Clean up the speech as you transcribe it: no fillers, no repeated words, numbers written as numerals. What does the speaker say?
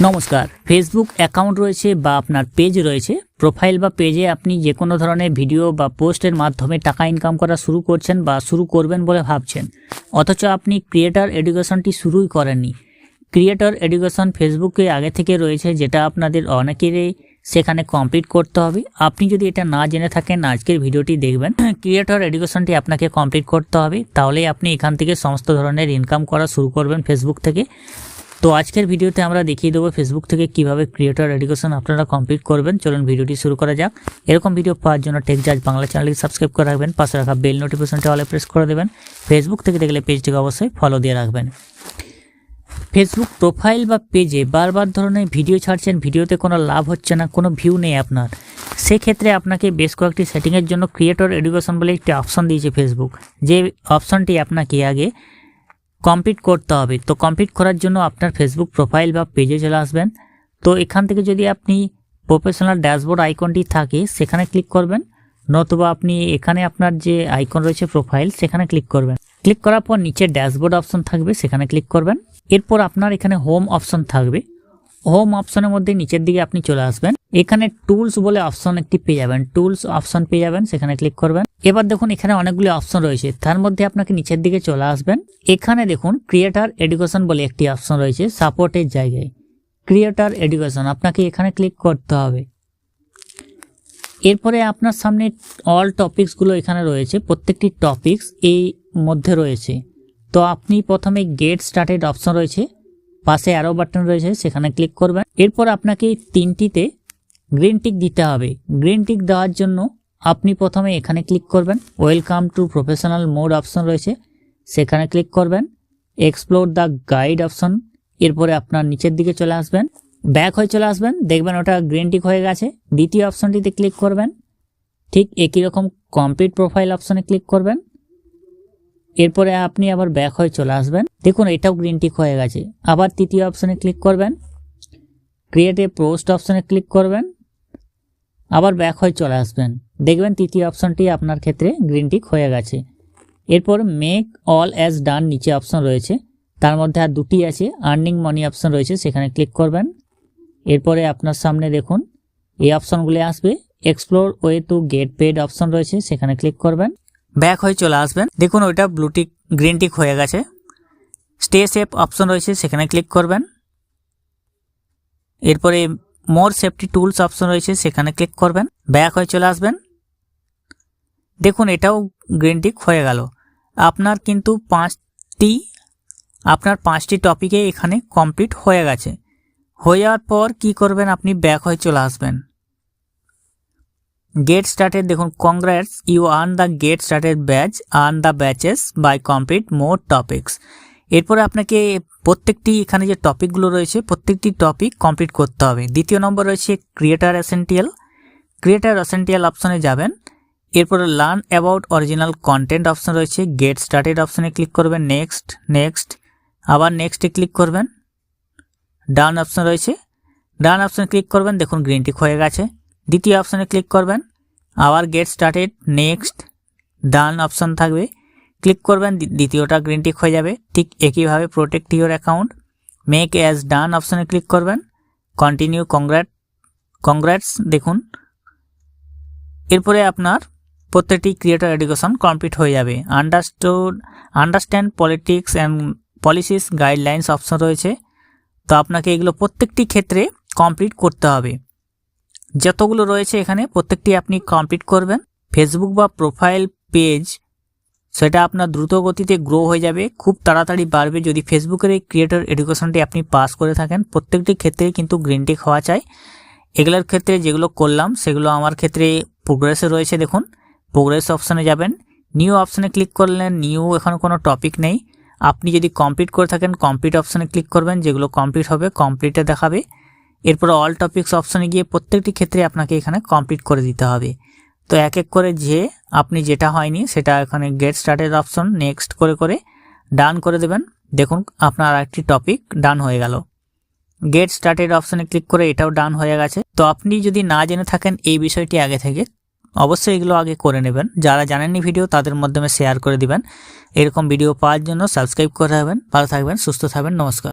নমস্কার। Facebook account রয়েছে বা আপনার পেজ রয়েছে, প্রোফাইল বা পেজে আপনি যে কোনো ধরনের ভিডিও বা পোস্টের মাধ্যমে টাকা ইনকাম করা শুরু করছেন বা শুরু করবেন বলে ভাবছেন, অথচ আপনি ক্রিয়েটর এডুকেশনটি শুরুই করেননি। ক্রিয়েটর এডুকেশন ফেসবুকে আগে থেকে রয়েছে, যেটা আপনাদের অনেকেরই সেখানে কমপ্লিট করতে হবে। আপনি যদি এটা না জেনে থাকেন, আজকের ভিডিওটি দেখবেন। ক্রিয়েটর এডুকেশনটি আপনাকে কমপ্লিট করতে হবে, তাহলেই আপনি এখান থেকে সমস্ত ধরনের ইনকাম করা শুরু করবেন ফেসবুক থেকে। তো আজকের ভিডিওতে আমরা দেখিয়ে দেবো ফেসবুক থেকে কিভাবে ক্রিয়েটর এডুকেশন আপনারা কমপ্লিট করবেন। চলুন ভিডিওটি শুরু করা যাক। এরকম ভিডিও পাওয়ার জন্য টেকজাজ বাংলা চ্যানেলটি সাবস্ক্রাইব করে রাখবেন, পাশে রাখা বেল নোটিফিকেশনটা অলে প্রেস করে দেবেন। ফেসবুক থেকে দেখলে পেজটিকে অবশ্যই ফলো দিয়ে রাখবেন। ফেসবুক প্রোফাইল বা পেজে বারবার ধরনের ভিডিও ছাড়ছেন, ভিডিওতে কোনো লাভ হচ্ছে না, কোনো ভিউ নেই আপনার। সেক্ষেত্রে আপনাকে বেশ কয়েকটি সেটিংয়ের জন্য ক্রিয়েটর এডুকেশন বলে একটি অপশন দিয়েছে ফেসবুক, যে অপশনটি আপনাকে আগে কমপ্লিট করতে হবে। তো কমপ্লিট করার জন্য আপনার ফেসবুক প্রোফাইল বা পেজে চলে আসবেন। তো এখান থেকে যদি আপনি প্রফেশনাল ড্যাশবোর্ড আইকনটি থাকে সেখানে ক্লিক করবেন, নতুবা আপনি এখানে আপনার যে আইকন রয়েছে প্রোফাইল সেখানে ক্লিক করবেন। ক্লিক করার পর নিচে ড্যাশবোর্ড অপশন থাকবে, সেখানে ক্লিক করবেন। এরপর আপনার এখানে হোম অপশন থাকবে, হোম অপশনের মধ্যে নিচের দিকে আপনি চলে আসবেন। এখানে টুলস বলে অপশন একটি পেয়ে যাবেন, টুলস অপশন পেয়ে যাবেন, সেখানে ক্লিক করবেন। এবার দেখুন এখানে অনেকগুলি অপশন রয়েছে, তার মধ্যে আপনাকে নিচের দিকে চলে আসবেন। এখানে দেখুন ক্রিয়েটর এডুকেশন বলে একটি অপশন রয়েছে সাপোর্টের জায়গায়। ক্রিয়েটর এডুকেশন আপনাকে এখানে ক্লিক করতে হবে। এরপরে আপনার সামনে অল টপিকসগুলো এখানে রয়েছে, প্রত্যেকটি টপিকস এই মধ্যে রয়েছে। তো আপনি প্রথমে গেট স্টার্টেড অপশন রয়েছে, পাশে অ্যারো বাটন রয়েছে, সেখানে ক্লিক করবেন। এরপর আপনাকে তিনটিতে গ্রিন টিক দিতে হবে। গ্রিন টিক দেওয়ার জন্য আপনি প্রথমে এখানে ক্লিক করবেন। Welcome to professional mode option রয়েছে, সেখানে ক্লিক করবেন। এক্সপ্লোর দ্য গাইড অপশন, এরপরে আপনার নিচের দিকে চলে আসবেন, ব্যাক হয়ে চলে আসবেন, দেখবেন ওটা গ্রিন টিক হয়ে গেছে। দ্বিতীয় অপশনটিতে ক্লিক করবেন, ঠিক একই রকম কমপ্লিট প্রোফাইল অপশনে ক্লিক করবেন। এরপরে আপনি আবার ব্যাক হয়ে চলে আসবেন, দেখুন এটাও গ্রিন টিক হয়ে গেছে। আবার তৃতীয় অপশনে ক্লিক করবেন, ক্রিয়েট এ পোস্ট অপশনে ক্লিক করবেন, আবার ব্যাক হয়ে চলে আসবেন, দেখবেন তৃতীয় অপশনটি আপনার ক্ষেত্রে গ্রিন টিক হয়ে গেছে। এরপর মেক অল অ্যাজ ডান নিচে অপশন রয়েছে, তার মধ্যে আর দুটি আছে, আর্নিং মানি অপশন রয়েছে, সেখানে ক্লিক করবেন। এরপরে আপনার সামনে দেখুন এই অপশনগুলি আসবে। Explore way to get paid option রয়েছে, সেখানে ক্লিক করবেন, ব্যাক হয়ে চলে আসবেন, দেখুন ওইটা ব্লু টিক গ্রিন টিক হয়ে গেছে। স্টে সেফ অপশন রয়েছে, সেখানে ক্লিক করবেন। এরপরে মোর সেফটি টুলস অপশন রয়েছে, সেখানে ক্লিক করবেন, ব্যাক হয়ে চলে আসবেন, দেখুন এটাও গ্রিন টিক হয়ে গেল। আপনার কিন্তু পাঁচটি টপিকে এখানে কমপ্লিট হয়ে গেছে। হয়ে যাওয়ার পর কি করবেন, আপনি ব্যাক হয়ে চলে আসবেন। গেট স্টার্টেড, দেখুন congrats you earn the get started badge, earn the badges by complete more topics. এরপরে আপনাকে প্রত্যেকটি এখানে যে টপিকগুলো রয়েছে প্রত্যেকটি টপিক কমপ্লিট করতে হবে। দ্বিতীয় নম্বর রয়েছে ক্রিয়েটর এসেন্টিয়াল। ক্রিয়েটর এসেন্টিয়াল অপশনে যাবেন, এরপরে learn about original content option রয়েছে, গেট স্টার্টেড অপশনে ক্লিক করবেন, নেক্সট আবার নেক্সটে ক্লিক করবেন। ডান অপশন রয়েছে, ডান অপশনে ক্লিক করবেন, দেখুন গ্রিন টিক হয়ে গেছে। দ্বিতীয় অপশনে ক্লিক করবেন, আবার get started, next, done option থাকবে, ক্লিক করবেন, দ্বিতীয়টা গ্রিন টিক হয়ে যাবে। ঠিক একইভাবে protect your account, make as done option click করবেন, কন্টিনিউ কংগ্রেটস, দেখুন এরপরে আপনার প্রত্যেকটি ক্রিয়েটর এডুকেশন কমপ্লিট হয়ে যাবে। Understand politics and policies guidelines option রয়েছে, তো আপনাকে এগুলো প্রত্যেকটি ক্ষেত্রে কমপ্লিট করতে হবে। যতগুলো রয়েছে এখানে প্রত্যেকটি আপনি কমপ্লিট করবেন। ফেসবুক বা প্রোফাইল পেজ সেটা আপনার দ্রুত গতিতে গ্রো হয়ে যাবে, খুব তাড়াতাড়ি বাড়বে যদি ফেসবুকের এই ক্রিয়েটর এডুকেশনটি আপনি পাস করে থাকেন। প্রত্যেকটি ক্ষেত্রে কিন্তু গ্রিন টিক হওয়া চাই। এগুলোর ক্ষেত্রে যেগুলো করলাম সেগুলো আমার ক্ষেত্রে প্রোগ্রেসে রয়েছে, দেখুন প্রোগ্রেস অপশানে যাবেন, নিউ অপশানে ক্লিক করলেন, নিউ এখন কোনো টপিক নেই। আপনি যদি কমপ্লিট করে থাকেন কমপ্লিট অপশানে ক্লিক করবেন, যেগুলো কমপ্লিট হবে কমপ্লিটে দেখাবে। এরপর অল টপিকস অপশানে গিয়ে প্রত্যেকটি ক্ষেত্রে আপনাকে এখানে কমপ্লিট করে দিতে হবে। তো এক এক করে যে আপনি যেটা হয়নি সেটা এখানে গেট স্টার্টেড অপশন নেক্সট করে ডান করে দেবেন, দেখুন আপনার একটি টপিক ডান হয়ে গেল। গেট স্টার্টেড অপশানে ক্লিক করে এটাও ডান হয়ে গেছে। তো আপনি যদি না জেনে থাকেন এই বিষয়টি আগে থেকে, অবশ্যই এগুলো আগে করে নেবেন। যারা জানেননি ভিডিও তাদের মাধ্যমে শেয়ার করে দিবেন। এরকম ভিডিও পাওয়ার জন্য সাবস্ক্রাইব করে রাখবেন। ভালো থাকবেন, সুস্থ থাকবেন, নমস্কার।